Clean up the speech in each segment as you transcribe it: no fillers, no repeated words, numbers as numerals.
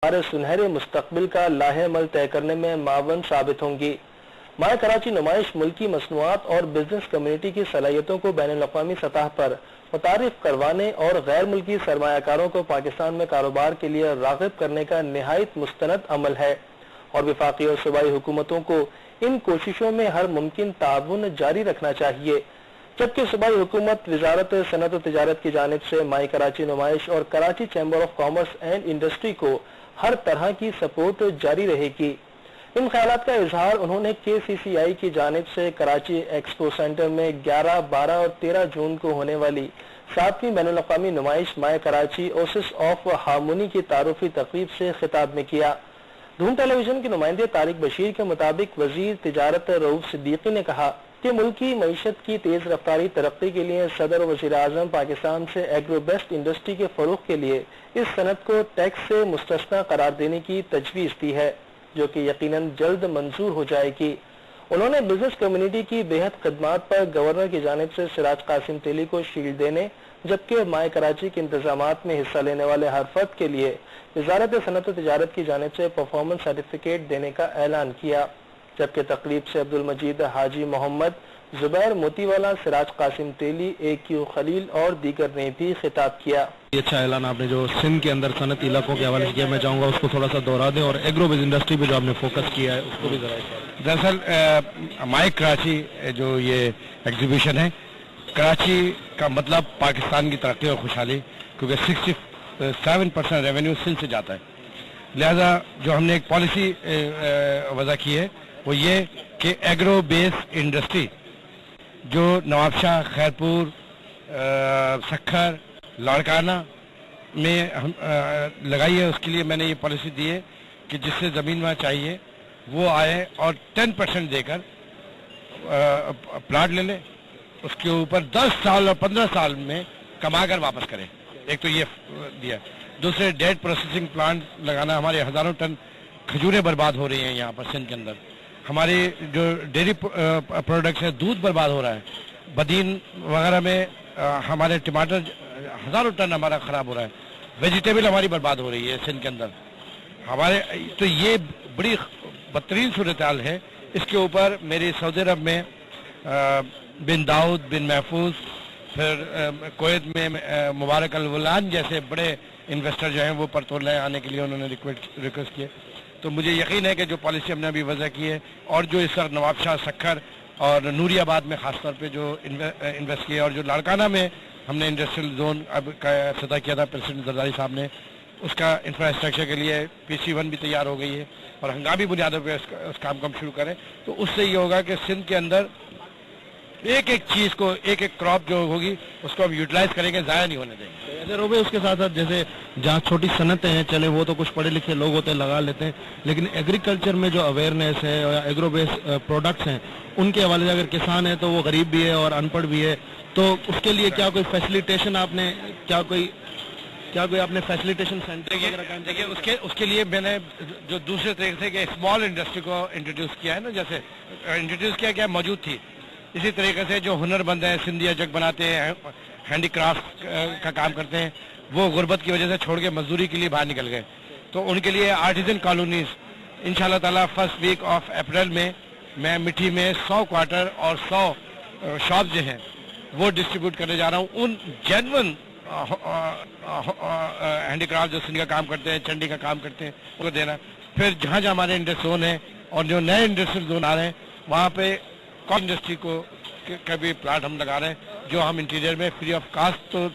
ہمارے سنہرے مستقبل کا لاہ عمل طے کرنے میں معاون ثابت ہوں گی۔ مائع کراچی نمائش ملکی مصنوعات اور بزنس کمیونٹی کی صلاحیتوں کو بین الاقوامی سطح پر متعارف کروانے اور غیر ملکی سرمایہ کاروں کو پاکستان میں کاروبار کے لیے راغب کرنے کا نہایت مستند عمل ہے، اور وفاقی اور صوبائی حکومتوں کو ان کوششوں میں ہر ممکن تعاون جاری رکھنا چاہیے، جبکہ صوبائی حکومت وزارت صنعت و تجارت کی جانب سے مائع کراچی نمائش اور Karachi chamber of commerce and industry کو ہر طرح کی سپورٹ جاری رہے گی۔ ان خیالات کا اظہار انہوں نے KCCI کی جانب سے کراچی ایکسپو سینٹر میں 11، 12 اور 13 جون کو ہونے والی 7ویں بین الاقوامی نمائش مائع کراچی اوسس آف ہارمونی کی تعارفی تقریب سے خطاب میں کیا۔ دھوم ٹیلی ویژن کے نمائندے طارق بشیر کے مطابق وزیر تجارت رؤوف صدیقی نے کہا کہ ملکی معیشت کی تیز رفتاری ترقی کے لیے صدر و وزیر اعظم پاکستان سے ایگرو بیسڈ انڈسٹری کے فروغ کے لیے اس صنعت کو ٹیکس سے مستثنی قرار دینے کی تجویز دی ہے، جو کہ یقیناً جلد منظور ہو جائے گی۔ انہوں نے بزنس کمیونٹی کی بےحد خدمات پر گورنر کی جانب سے سراج قاسم تیلی کو شیلڈ دینے، جبکہ مائع کراچی کے انتظامات میں حصہ لینے والے ہر فرد کے لیے وزارت صنعت و تجارت کی جانب سے پرفارمنس سرٹیفکیٹ دینے کا اعلان کیا، جبکہ تقریب سے عبدالمجید حاجی محمد، زبیر موتی والا، سراج قاسم تیلی، AQ خلیل اور دیگر نے بھی خطاب کیا۔ یہ اچھا اعلان آپ نے جو سندھ کے اندر صنعتی علاقوں کے حوالے سے کیا، میں چاہوں گا اس کو تھوڑا سا دوہرا دیں، اور ایگرو بیس انڈسٹری پہ جو آپ نے فوکس کیا ہے اس کو بھی ذرا۔ دراصل مائع کراچی جو یہ ایگزیبیشن ہے، کراچی کا مطلب پاکستان کی ترقی اور خوشحالی، کیونکہ 67% ریونیو سندھ سے جاتا ہے، لہذا جو ہم نے ایک پالیسی وضع کی ہے وہ یہ کہ ایگرو بیس انڈسٹری جو نواب شاہ، خیرپور، سکھر، لاڑکانہ میں لگائی ہے، اس کے لیے میں نے یہ پالیسی دی ہے کہ جس سے زمین وہاں چاہیے وہ آئے اور 10% دے کر پلاٹ لے لے، اس کے اوپر 10 سال اور 15 سال میں کما کر واپس کرے۔ ایک تو یہ دیا، دوسرے ڈیٹ پروسیسنگ پلانٹ لگانا، ہمارے ہزاروں ٹن کھجوریں برباد ہو رہی ہیں یہاں پر سندھ کے اندر، ہمارے جو ڈیری پروڈکٹس ہیں، دودھ برباد ہو رہا ہے، بدین وغیرہ میں ہمارے ٹماٹر ہزاروں ٹن ہمارا خراب ہو رہا ہے، ویجیٹیبل ہماری برباد ہو رہی ہے سندھ کے اندر ہمارے، تو یہ بڑی بدترین صورتحال ہے۔ اس کے اوپر میری سعودی عرب میں بن داؤد، بن محفوظ، پھر کویت میں مبارک الولان جیسے بڑے انویسٹر جو ہیں وہ پرتولے آنے کے لیے انہوں نے ریکویسٹ کیے، تو مجھے یقین ہے کہ جو پالیسی ہم نے ابھی وضع کی ہے، اور جو اس وقت نواب شاہ، سکھر اور نوری آباد میں خاص طور پہ جو انویسٹ کیا، اور جو لاڑکانہ میں ہم نے انڈسٹریل زون اب کا افتتاح کیا تھا پریزیڈنٹ زرداری صاحب نے، اس کا انفراسٹرکچر کے لیے PC1 بھی تیار ہو گئی ہے، اور ہنگامی بنیادوں پہ اس کام کو ہم شروع کریں، تو اس سے یہ ہوگا کہ سندھ کے اندر ایک ایک چیز کو، ایک ایک کراپ جو ہوگی اس کو ہم یوٹیلائز کریں گے، ضائع نہیں ہونے دیں گے۔ ایسے روبے اس کے ساتھ ساتھ جیسے جہاں چھوٹی صنعتیں ہیں، چلے وہ تو کچھ پڑھے لکھے لوگ ہوتے ہیں لگا لیتے ہیں، لیکن ایگریکلچر میں جو اویئرنیس ہے یا ایگرو بیس پروڈکٹس ہیں ان کے حوالے سے اگر کسان ہے تو وہ غریب بھی ہے اور ان پڑھ بھی ہے، تو اس کے لیے کیا کوئی فیسیلیٹیشن آپ نے آپ نے فیسیلیٹیشن سینٹر دیکھیے اس کے لیے میں نے جو دوسرے طریقے سے کہ اسمال انڈسٹری کو انٹروڈیوس کیا ہے نا، جیسے انٹروڈیوس کیا موجود تھی، اسی طریقے سے جو ہنر مند ہیں، سندھیا جگ بناتے ہیں، ہینڈی کرافٹ کا کام کرتے ہیں، وہ غربت کی وجہ سے چھوڑ کے مزدوری کے لیے باہر نکل گئے، تو ان کے لیے آرٹیزن کالونیز انشاءاللہ تعالیٰ فرسٹ ویک آف اپریل میں میں مٹھی میں 100 کوارٹر اور 100 شاپ جو ہیں وہ ڈسٹریبیوٹ کرنے جا رہا ہوں، ان جینون ہینڈی کرافٹ جو سندھ کا کام کرتے ہیں، چنڈی کا کام کرتے ہیں، ان کو دینا۔ پھر جہاں جہاں ہمارے انڈسٹری زون ہیں اور جو نئے انڈسٹریل زون آ رہے ہیں وہاں پہ انڈسٹری کو کا بھی پلاٹ ہم لگا رہے ہیں، جو ہم انٹیریئر میں فری آف کاسٹ تو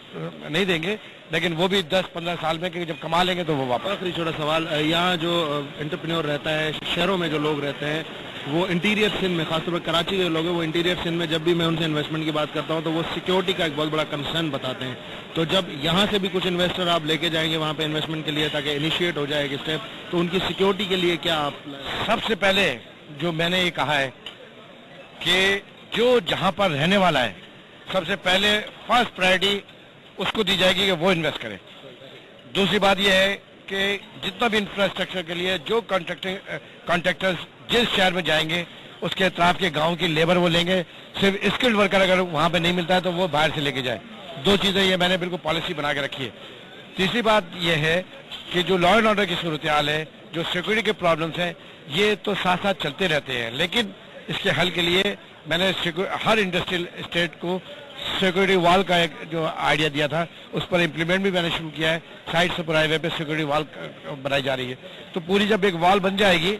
نہیں دیں گے، لیکن وہ بھی 10-15 سال میں، کہ جب کما لیں گے تو وہ واپس۔ آخری چھوٹا سوال، یہاں جو انٹرپرینور رہتا ہے، شہروں میں جو لوگ رہتے ہیں وہ انٹیریئر سندھ میں، خاص طور پر کراچی کے لوگ ہیں، وہ انٹیریئر سندھ میں جب بھی میں ان سے انویسٹمنٹ کی بات کرتا ہوں تو وہ سیکیورٹی کا ایک بہت بڑا کنسرن بتاتے ہیں، تو جب یہاں سے بھی کچھ انویسٹر آپ لے کے جائیں گے وہاں پہ انویسٹمنٹ کے لیے تاکہ انیشیٹ ہو جائے ایک اسٹیپ، تو ان کی سیکیورٹی کے لیے کیا آپ؟ سب سے پہلے جو میں نے یہ کہا ہے کہ جو جہاں پر رہنے والا ہے، سب سے پہلے فرسٹ پرائرٹی اس کو دی جائے گی کہ وہ انویسٹ کرے۔ دوسری بات یہ ہے کہ جتنا بھی انفراسٹرکچر کے لیے جو کانٹریکٹرز جس شہر میں جائیں گے اس کے اطراف کے گاؤں کی لیبر وہ لیں گے، صرف اسکلڈ ورکر اگر وہاں پہ نہیں ملتا ہے تو وہ باہر سے لے کے جائے۔ دو چیزیں یہ میں نے بالکل پالیسی بنا کے رکھی ہے۔ تیسری بات یہ ہے کہ جو لا اینڈ آرڈر کی صورتحال ہے، جو سیکورٹی کے پرابلمس ہیں، یہ تو ساتھ ساتھ چلتے رہتے ہیں، لیکن اس کے حل کے لیے میں نے ہر انڈسٹریل اسٹیٹ کو سیکورٹی وال کا ایک جو آئیڈیا دیا تھا اس پر امپلیمنٹ بھی میں نے شروع کیا ہے. سائٹ سپر ہائی وے پہ سیکورٹی وال بنائی جا رہی ہے. تو پوری جب ایک وال بن جائے گی